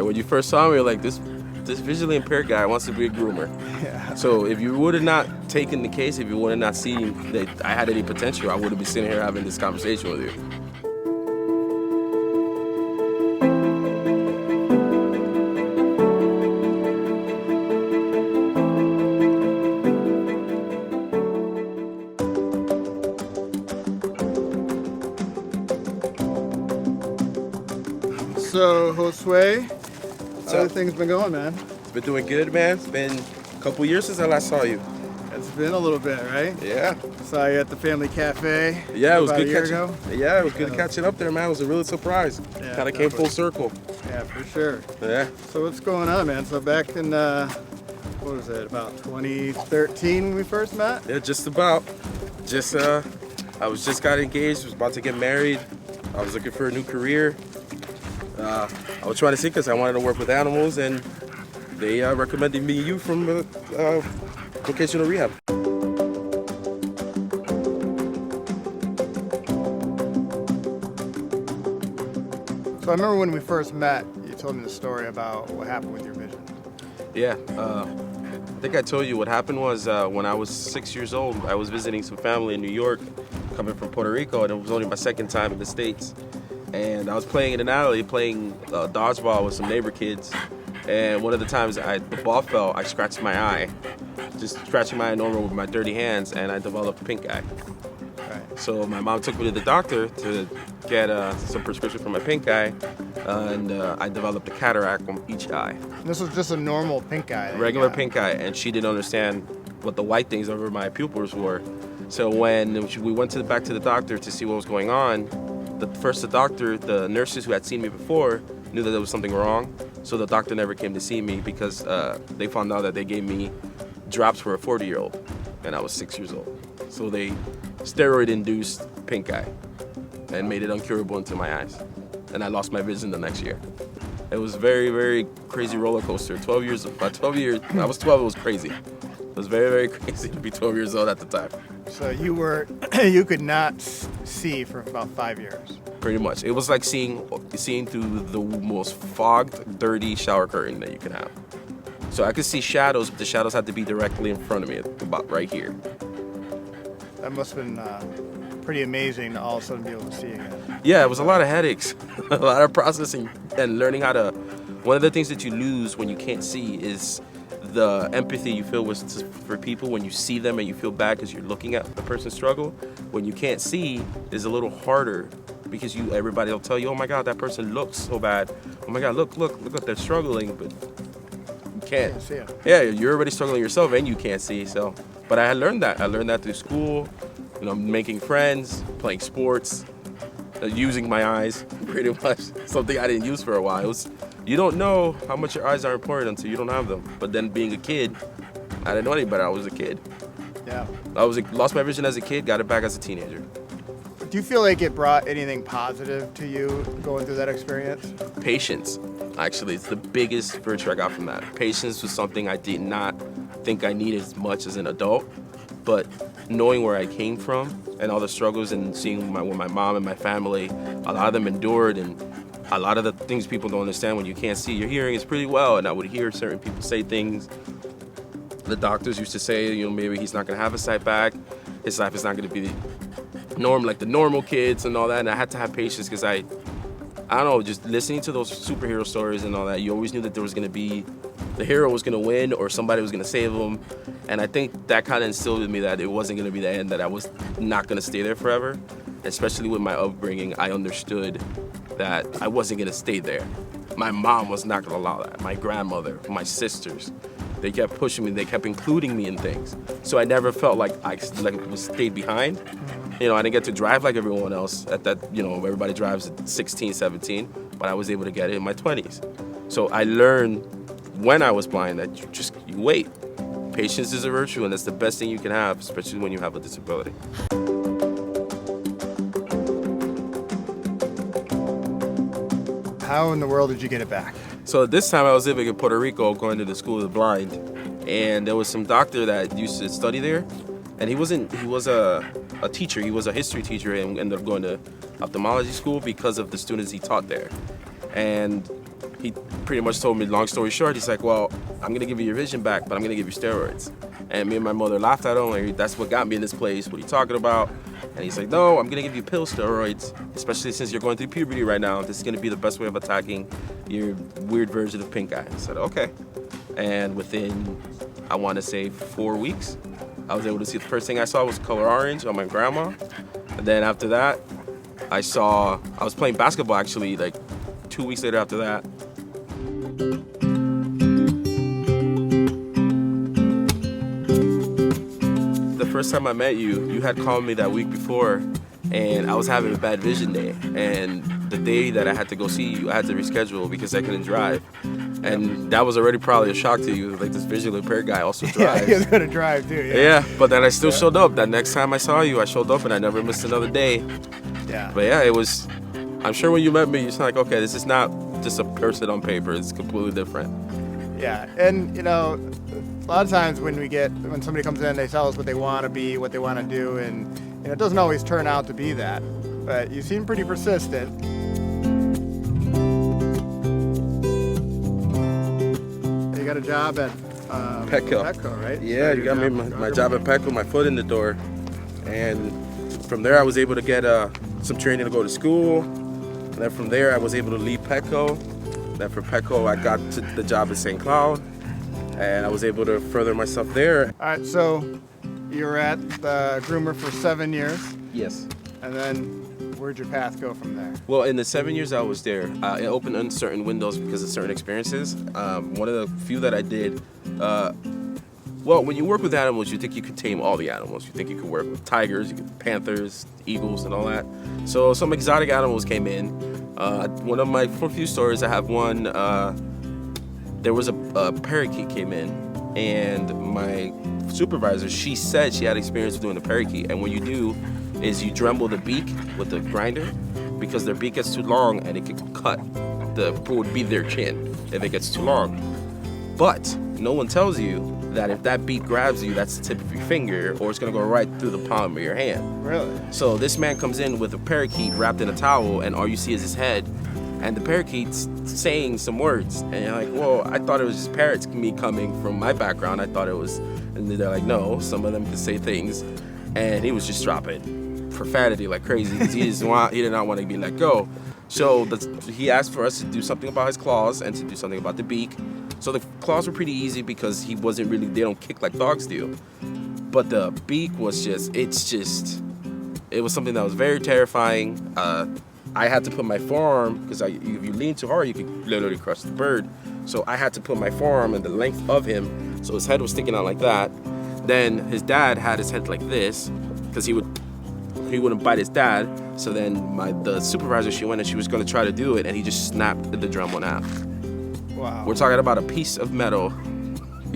And when you first saw me, you're like, this visually impaired guy wants to be a groomer. Yeah. So if you would have not taken the case, if you would have not seen that I had any potential, I would have been sitting here having this conversation with you. So, Josue, how have things been going, man? It's been doing good, man. It's been a couple years since I last saw you. It's been a little bit, right? Yeah. Saw you at the family cafe. Yeah, it was about good a year catching. ago. Yeah, it was good catching up there, man. It was a real surprise. Yeah, Kind of came full circle. Yeah, for sure. Yeah. So what's going on, man? So back in, what was it, about 2013 when we first met? Yeah, just about. I was just got engaged, was about to get married. I was looking for a new career. I was trying to see because I wanted to work with animals, and they recommended me you from vocational rehab. So I remember when we first met, you told me the story about what happened with your vision. Yeah, I think I told you what happened was when I was 6 years old, I was visiting some family in New York, coming from Puerto Rico, and it was only my second time in the States. And I was playing in an alley, playing dodgeball with some neighbor kids. And one of the times the ball fell, I scratched my eye. Just scratching my eye normal with my dirty hands, and I developed pink eye. Right. So my mom took me to the doctor to get some prescription for my pink eye, and I developed a cataract on each eye. And this was just a normal pink eye. Regular pink eye, and she didn't understand what the white things over my pupils were. So when we went back to the doctor to see what was going on, the nurses who had seen me before knew that there was something wrong. So the doctor never came to see me because they found out that they gave me drops for a 40-year-old, and I was 6 years old. So they steroid-induced pink eye and made it incurable into my eyes. And I lost my vision the next year. It was a very, very crazy roller coaster. 12 years, I was 12, it was crazy. It was very, very crazy to be 12 years old at the time. So you could not see for about 5 years. Pretty much. It was like seeing through the most fogged, dirty shower curtain that you can have. So I could see shadows, but the shadows had to be directly in front of me, about right here. That must have been pretty amazing to all of a sudden be able to see again. Yeah, it was a lot of headaches, a lot of processing, and learning how to. One of the things that you lose when you can't see is the empathy you feel for people when you see them and you feel bad because you're looking at the person struggle. When you can't see, is a little harder because everybody will tell you, oh my God, that person looks so bad. Oh my God, look what they're struggling, but you can't. See it. Yeah, you're already struggling yourself and you can't see. So, but I had learned that. I learned that through school, making friends, playing sports, using my eyes, pretty much. Something I didn't use for a while. You don't know how much your eyes are important until you don't have them. But then being a kid, I didn't know any better. I was a kid. Yeah. Lost my vision as a kid, got it back as a teenager. Do you feel like it brought anything positive to you going through that experience? Patience, actually. It's the biggest virtue I got from that. Patience was something I did not think I needed as much as an adult. But knowing where I came from and all the struggles and seeing what my mom and my family, a lot of them endured, and a lot of the things people don't understand when you can't see, your hearing is pretty well. And I would hear certain people say things. The doctors used to say, maybe he's not going to have a sight back. His life is not going to be like the normal kids and all that. And I had to have patience because I don't know, just listening to those superhero stories and all that, you always knew that there was going to be, the hero was going to win or somebody was going to save him. And I think that kind of instilled in me that it wasn't going to be the end, that I was not going to stay there forever. Especially with my upbringing, I understood that I wasn't going to stay there. My mom was not going to allow that. My grandmother, my sisters, they kept pushing me. They kept including me in things. So I never felt like I was stayed behind. I didn't get to drive like everyone else at that, everybody drives at 16, 17, but I was able to get it in my 20s. So I learned when I was blind that you wait. Patience is a virtue, and that's the best thing you can have, especially when you have a disability. How in the world did you get it back? So this time I was living in Puerto Rico, going to the school of the blind, and there was some doctor that used to study there, and he was a teacher. He was a history teacher and ended up going to ophthalmology school because of the students he taught there. And he pretty much told me, long story short, he's like, well, I'm going to give you your vision back, but I'm going to give you steroids. And me and my mother laughed at him, like, that's what got me in this place. What are you talking about? And he's like, no, I'm going to give you pill steroids, especially since you're going through puberty right now. This is going to be the best way of attacking your weird version of pink eye. I said, okay. And within, I want to say 4 weeks, I was able to see, the first thing I saw was color orange on my grandma. And then after that, I was playing basketball actually, like 2 weeks later after that. The first time I met you, you had called me that week before, and I was having a bad vision day. And the day that I had to go see you, I had to reschedule because I couldn't drive. And that was already probably a shock to you, like this visually impaired guy also drives. Yeah, he's gonna drive too. Yeah, but then I still showed up. That next time I saw you, I showed up and I never missed another day. Yeah. But yeah, it was, I'm sure when you met me, you're like, okay, this is not just a person on paper, it's completely different. Yeah, and you know, a lot of times when somebody comes in, they tell us what they want to be, what they want to do, and it doesn't always turn out to be that. But you seem pretty persistent. You got a job at Petco. Petco, right? Yeah, you got me my job at Petco, my foot in the door. And from there, I was able to get some training to go to school. And then from there, I was able to leave Petco. Then from Petco, I got to the job at St. Cloud. And I was able to further myself there. All right, so you were at the Groomer for 7 years. Yes. And then where'd your path go from there? Well, in the 7 years I was there, it opened uncertain windows because of certain experiences. One of the few that I did, well, when you work with animals, you think you could tame all the animals. You think you could work with tigers, panthers, eagles, and all that. So some exotic animals came in. One of my few stories, I have one, there was a parakeet came in, and my supervisor, she said she had experience doing the parakeet. And what you do is you dremel the beak with the grinder because their beak gets too long and it could cut what would be their chin if it gets too long. But no one tells you that if that beak grabs you, that's the tip of your finger, or it's gonna go right through the palm of your hand. Really? So this man comes in with a parakeet wrapped in a towel, and all you see is his head, and the parakeet's saying some words. And you're like, well, I thought it was just parrots, me coming from my background. I thought it was, and they're like, no, some of them can say things. And he was just dropping profanity like crazy because he did not want to be let go. So he asked for us to do something about his claws and to do something about the beak. So the claws were pretty easy because they don't kick like dogs do. But the beak was it was something that was very terrifying. I had to put my forearm, because if you lean too hard, you could literally crush the bird. So I had to put my forearm in the length of him, so his head was sticking out like that. Then his dad had his head like this, because he wouldn't bite his dad. So then the supervisor, she went and she was going to try to do it, and he just snapped the drum in half. Wow. We're talking about a piece of metal.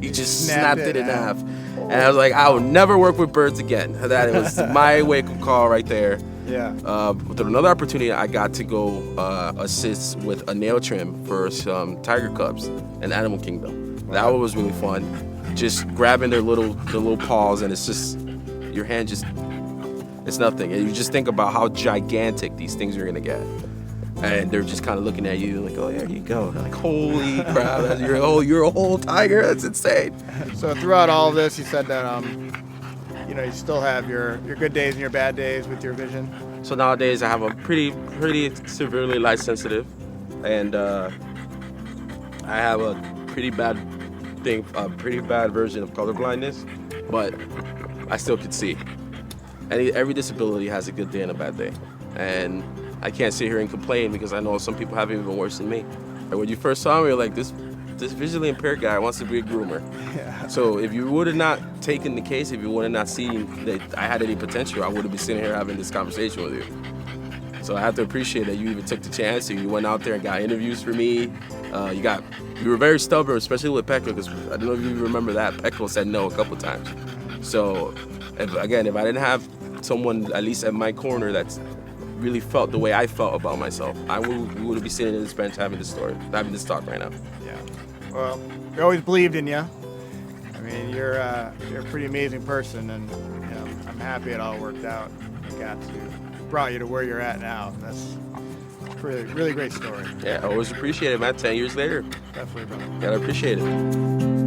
He just snapped it in half. And I was like, I will never work with birds again. That was my wake-up call right there. Yeah. With another opportunity, I got to go assist with a nail trim for some tiger cubs in Animal Kingdom. That one was really fun. Just grabbing their little paws, and it's just, your hand it's nothing. And you just think about how gigantic these things are gonna get. And they're just kind of looking at you like, oh, there you go. They're like, holy crap, you're a whole tiger. That's insane. So throughout all of this, you said that you still have your good days and your bad days with your vision. So nowadays I have a pretty severely light sensitive, and I have a pretty bad version of color blindness, but I still could see. And every disability has a good day and a bad day, and I can't sit here and complain because I know some people have it even worse than me. And when you first saw me, you're like, this visually impaired guy wants to be a groomer. Yeah. So if you would have not taken the case, if you would have not seen that I had any potential, I would have been sitting here having this conversation with you. So I have to appreciate that you even took the chance. You went out there and got interviews for me. You were very stubborn, especially with Petco, because I don't know if you remember that. Petco said no a couple times. So if I didn't have someone at least at my corner that's really felt the way I felt about myself, we wouldn't be sitting in this bench having this talk right now. Yeah. Well, we always believed in you. I mean, you're a pretty amazing person, and I'm happy it all worked out. Brought you to where you're at now. Really, really great story. Yeah, I always appreciate it, man. 10 years later, Definitely, brother. gotta appreciate it.